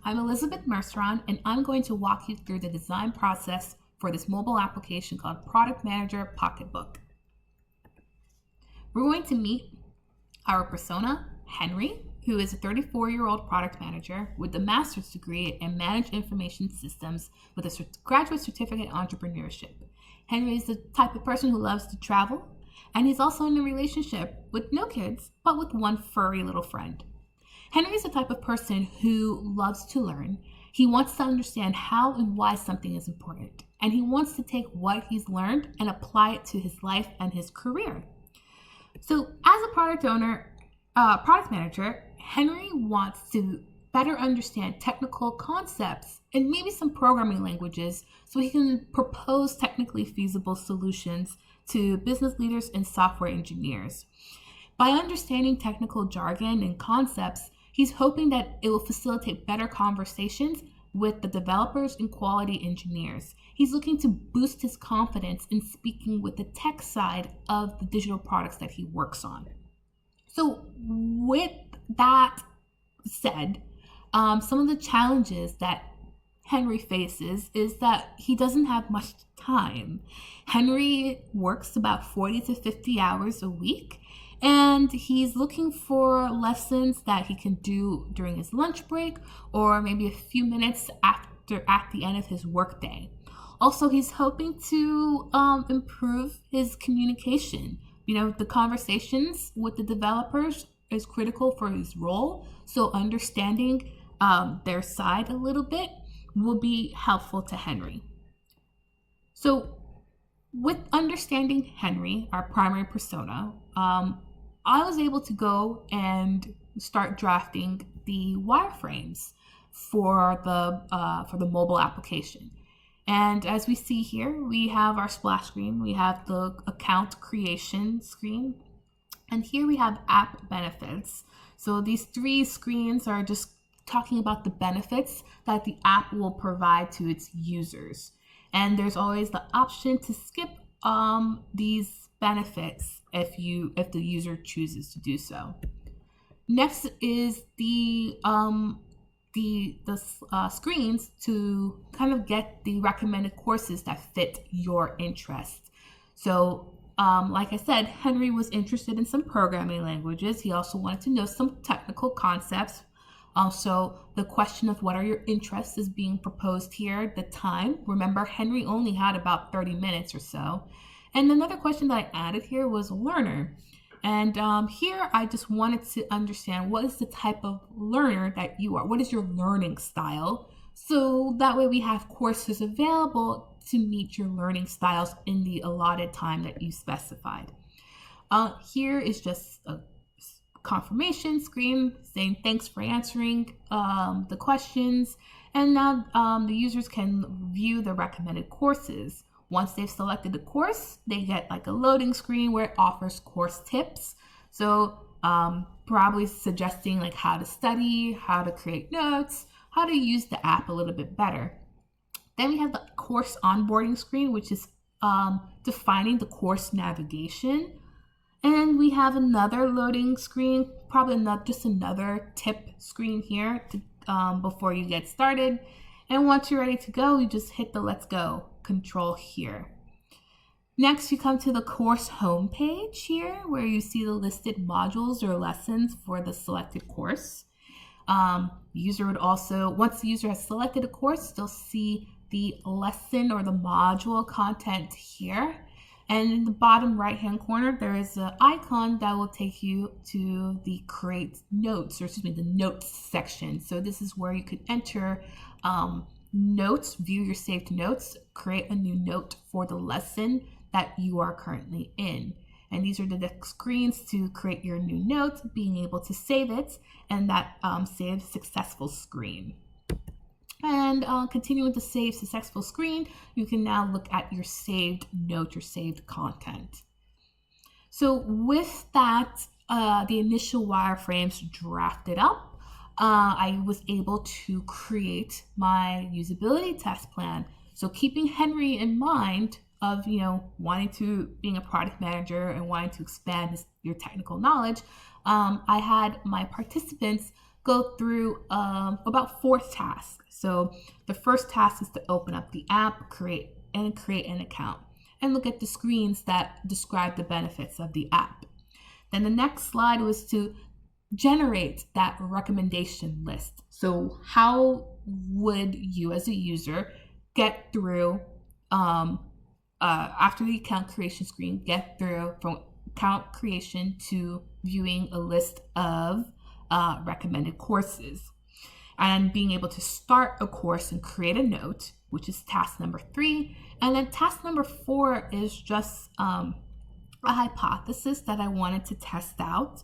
I'm Elizabeth Merceron, and I'm going to walk you through the design process for this mobile application called Product Manager Pocketbook. We're going to meet our persona, Henry, who is a 34-year-old product manager with a master's degree in managed information systems with a graduate certificate in entrepreneurship. Henry is the type of person who loves to travel, and he's also in a relationship with no kids, but with one furry little friend. Henry is the type of person who loves to learn. He wants to understand how and why something is important, and he wants to take what he's learned and apply it to his life and his career. So as a product manager, Henry wants to better understand technical concepts and maybe some programming languages so he can propose technically feasible solutions to business leaders and software engineers. By understanding technical jargon and concepts, he's hoping that it will facilitate better conversations with the developers and quality engineers. He's looking to boost his confidence in speaking with the tech side of the digital products that he works on. So with that said, some of the challenges that Henry faces is that he doesn't have much time. Henry works about 40 to 50 hours a week, and he's looking for lessons that he can do during his lunch break or maybe a few minutes at the end of his workday. Also, he's hoping to improve his communication. The conversations with the developers is critical for his role, so understanding their side a little bit will be helpful to Henry. So with understanding Henry, our primary persona, I was able to go and start drafting the wireframes for the mobile application. And as we see here, we have our splash screen, we have the account creation screen, and here we have app benefits. So these three screens are just talking about the benefits that the app will provide to its users. And there's always the option to skip these benefits if the user chooses to do so. Next is the screens to kind of get the recommended courses that fit your interest. So like I said, Henry was interested in some programming languages. He also wanted to know some technical concepts. Also, the question of what are your interests is being proposed here at the time. Remember, Henry only had about 30 minutes or so. And another question that I added here was learner. And here I just wanted to understand what is the type of learner that you are. What is your learning style? So that way we have courses available to meet your learning styles in the allotted time that you specified. Here is just a confirmation screen saying thanks for answering the questions, and now the users can view the recommended courses. Once they've selected the course, they get like a loading screen where it offers course tips. So probably suggesting like how to study, how to create notes, how to use the app a little bit better. Then we have the course onboarding screen, which is defining the course navigation. And we have another loading screen, probably just another tip screen here before you get started. And once you're ready to go, you just hit the let's go control here. Next, you come to the course homepage here where you see the listed modules or lessons for the selected course. The user would also, once the user has selected a course, they'll see the lesson or the module content here. And in the bottom right-hand corner, there is an icon that will take you to the create notes, the notes section. So this is where you could enter notes, view your saved notes, create a new note for the lesson that you are currently in. And these are the screens to create your new note, being able to save it, and that save successful screen. And continuing with the save successful screen, you can now look at your saved note, your saved content. So with that, the initial wireframes drafted up, I was able to create my usability test plan. So keeping Henry in mind of, wanting to, being a product manager and wanting to expand your technical knowledge, I had my participants go through about 4 tasks. So the first task is to open up the app, create an account, and look at the screens that describe the benefits of the app. Then the next slide was to generate that recommendation list. So how would you as a user get through after the account creation screen, get through from account creation to viewing a list of recommended courses, and being able to start a course and create a note, which is task number 3. And then task number 4 is just a hypothesis that I wanted to test out.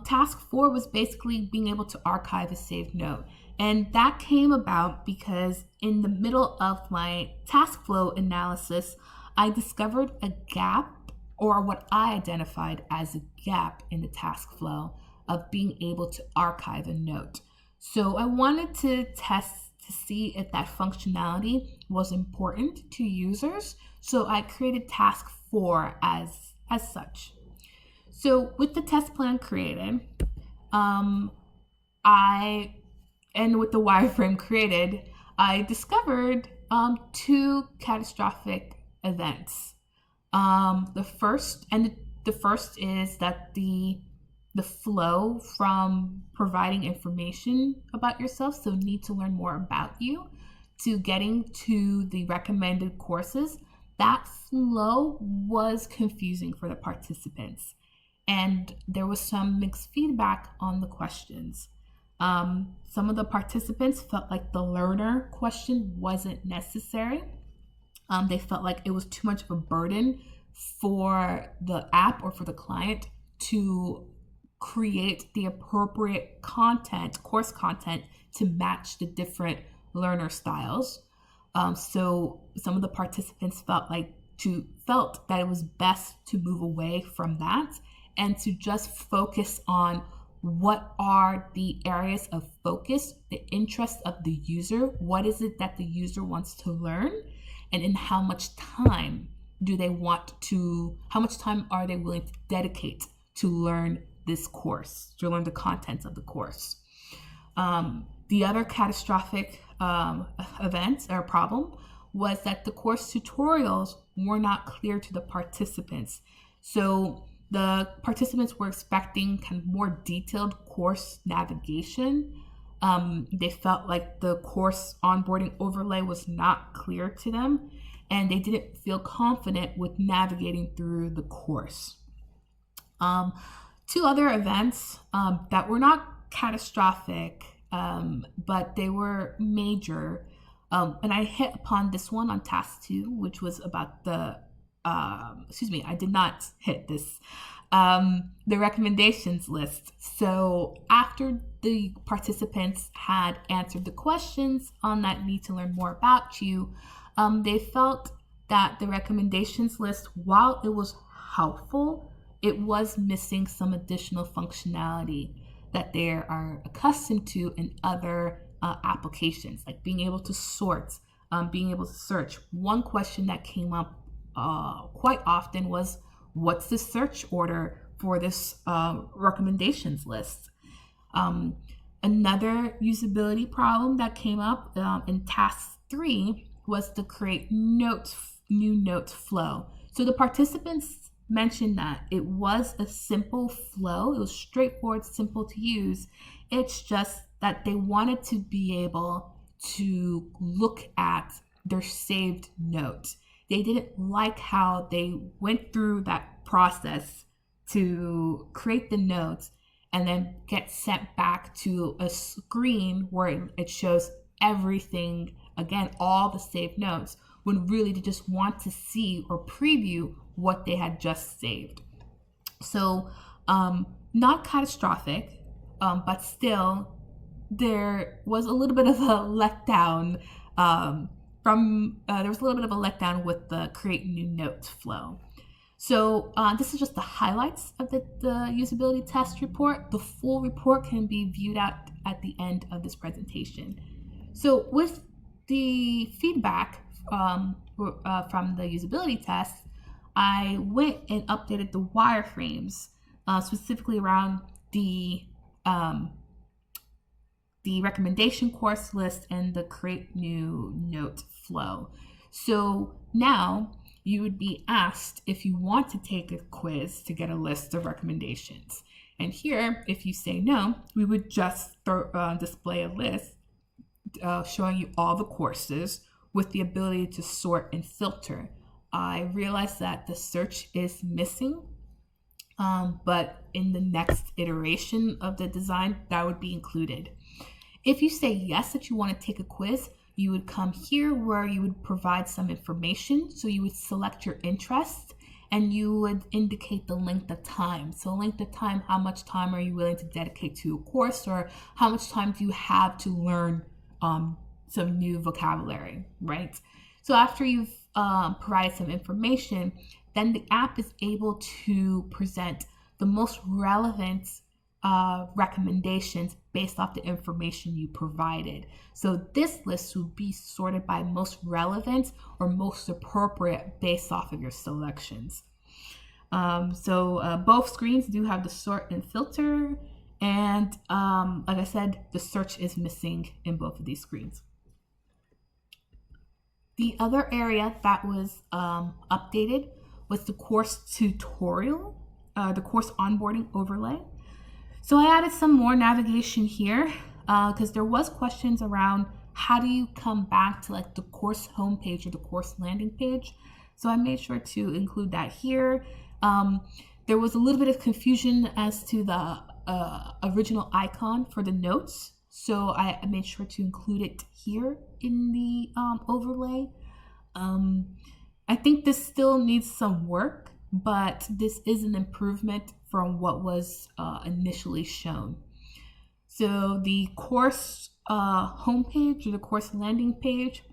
Task 4 was basically being able to archive a saved note. And that came about because in the middle of my task flow analysis, I discovered a gap, or what I identified as a gap in the task flow of being able to archive a note. So I wanted to test to see if that functionality was important to users. So I created task 4 as such. So with the test plan created, and with the wireframe created, I discovered 2 catastrophic events. The first is that the flow from providing information about yourself, so need to learn more about you, to getting to the recommended courses, that flow was confusing for the participants. And there was some mixed feedback on the questions. Some of the participants felt like the learner question wasn't necessary. They felt like it was too much of a burden for the app or for the client to create the appropriate content, course content, to match the different learner styles. So some of the participants felt that it was best to move away from that and to just focus on what are the areas of focus, the interest of the user, what is it that the user wants to learn, and in how much time how much time are they willing to dedicate to learn this course, to learn the contents of the course. The other catastrophic event or problem was that the course tutorials were not clear to the participants. So the participants were expecting kind of more detailed course navigation. They felt like the course onboarding overlay was not clear to them, and they didn't feel confident with navigating through the course. 2 other events that were not catastrophic, but they were major. And I hit upon this one on task 2, which was about I did not hit this, the recommendations list. So after the participants had answered the questions on that need to learn more about you, they felt that the recommendations list, while it was helpful, it was missing some additional functionality that they are accustomed to in other applications, like being able to sort, being able to search. One question that came up quite often was, what's the search order for this recommendations list? Another usability problem that came up in task 3 was to create new notes flow. So the participants mentioned that it was a simple flow. It was straightforward, simple to use. It's just that they wanted to be able to look at their saved notes. They didn't like how they went through that process to create the notes and then get sent back to a screen where it shows everything, again, all the saved notes, when really they just want to see or preview what they had just saved. So not catastrophic, but still there was a little bit of a letdown with the create new notes flow. So this is just the highlights of the usability test report. The full report can be viewed at the end of this presentation. So with the feedback from the usability test, I went and updated the wireframes, specifically around the the recommendation course list, and the create new note flow. So now you would be asked if you want to take a quiz to get a list of recommendations. And here, if you say no, we would just display a list showing you all the courses with the ability to sort and filter. I realize that the search is missing, but in the next iteration of the design, that would be included. If you say yes that you want to take a quiz, you would come here where you would provide some information. So you would select your interest and you would indicate the length of time. So length of time, how much time are you willing to dedicate to a course, or how much time do you have to learn some new vocabulary, right? So after you've provided some information, then the app is able to present the most relevant recommendations based off the information you provided. So this list will be sorted by most relevant or most appropriate based off of your selections. So both screens do have the sort and filter, and like I said, the search is missing in both of these screens. The other area that was updated was the course tutorial, the course onboarding overlay. So I added some more navigation here because there was questions around how do you come back to like the course homepage or the course landing page. So I made sure to include that here. There was a little bit of confusion as to the original icon for the notes. So I made sure to include it here in the overlay. I think this still needs some work, but this is an improvement from what was initially shown. So the course homepage or the course landing page,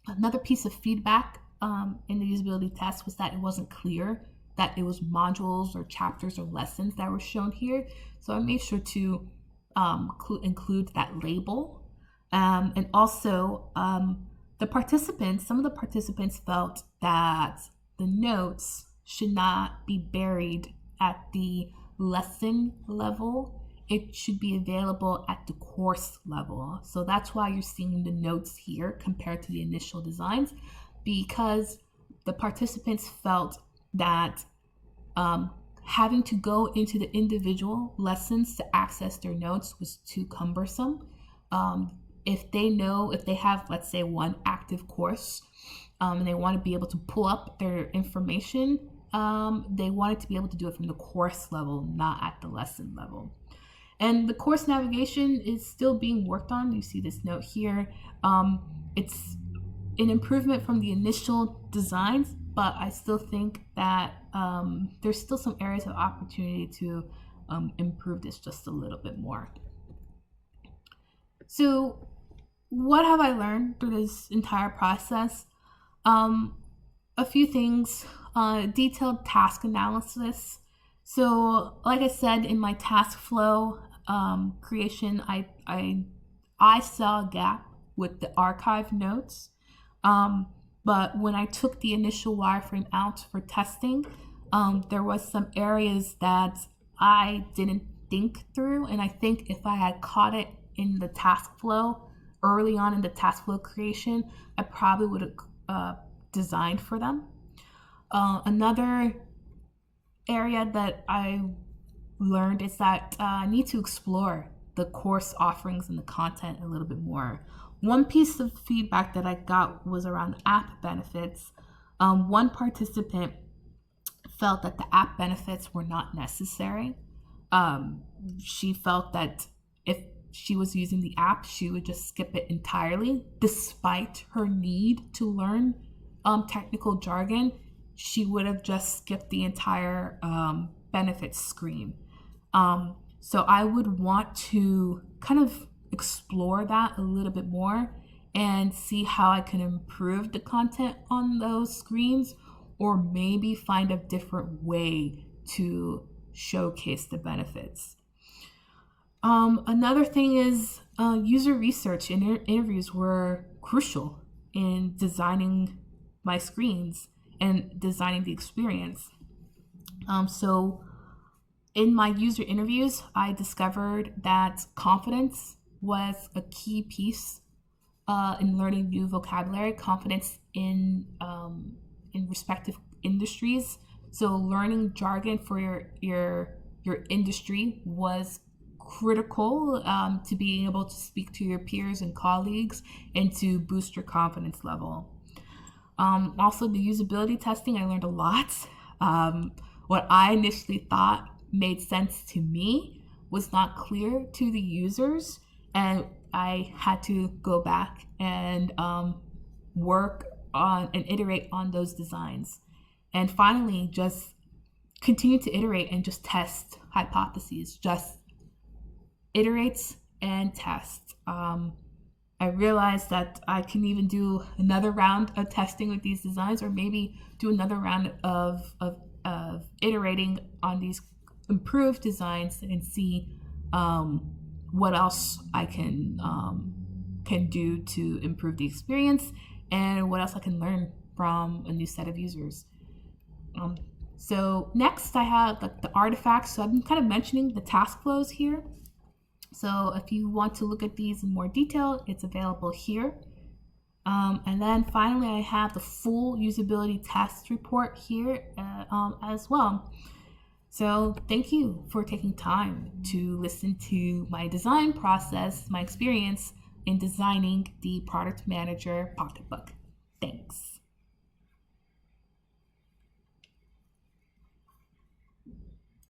another piece of feedback in the usability test was that it wasn't clear that it was modules or chapters or lessons that were shown here. So I made sure to include that label. And also some of the participants felt that the notes should not be buried at the lesson level. It should be available at the course level. So that's why you're seeing the notes here compared to the initial designs, because the participants felt that having to go into the individual lessons to access their notes was too cumbersome. If they have, let's say, one active course and they want to be able to pull up their information, they wanted to be able to do it from the course level, not at the lesson level. And the course navigation is still being worked on. You see this note here. It's an improvement from the initial designs, but I still think that there's still some areas of opportunity to improve this just a little bit more. So what have I learned through this entire process? A few things, detailed task analysis. So like I said, in my task flow creation, I saw a gap with the archive notes. But when I took the initial wireframe out for testing, there was some areas that I didn't think through. And I think if I had caught it in the task flow, early on in the task flow creation, I probably would have designed for them. Another area that I learned is that I need to explore the course offerings and the content a little bit more. One piece of feedback that I got was around app benefits. One participant felt that the app benefits were not necessary. She felt that if she was using the app, she would just skip it entirely. Despite her need to learn technical jargon, she would have just skipped the entire benefits screen. So I would want to kind of explore that a little bit more and see how I can improve the content on those screens, or maybe find a different way to showcase the benefits. Another thing is user research and interviews were crucial in designing my screens and designing the experience. So in my user interviews, I discovered that confidence was a key piece in learning new vocabulary, confidence in respective industries. So learning jargon for your industry was critical to being able to speak to your peers and colleagues and to boost your confidence level. Also, the usability testing, I learned a lot. What I initially thought made sense to me was not clear to the users, and I had to go back and work on and iterate on those designs. And finally, just continue to iterate and just test hypotheses. Just iterate and test. I realized that I can even do another round of testing with these designs, or maybe do another round of iterating on these improved designs and see what else I can do to improve the experience, and what else I can learn from a new set of users. So next I have the artifacts. So I've been kind of mentioning the task flows here. So if you want to look at these in more detail, it's available here. And then finally, I have the full usability test report here as well. So thank you for taking time to listen to my design process, my experience in designing the Product Manager Pocketbook. Thanks.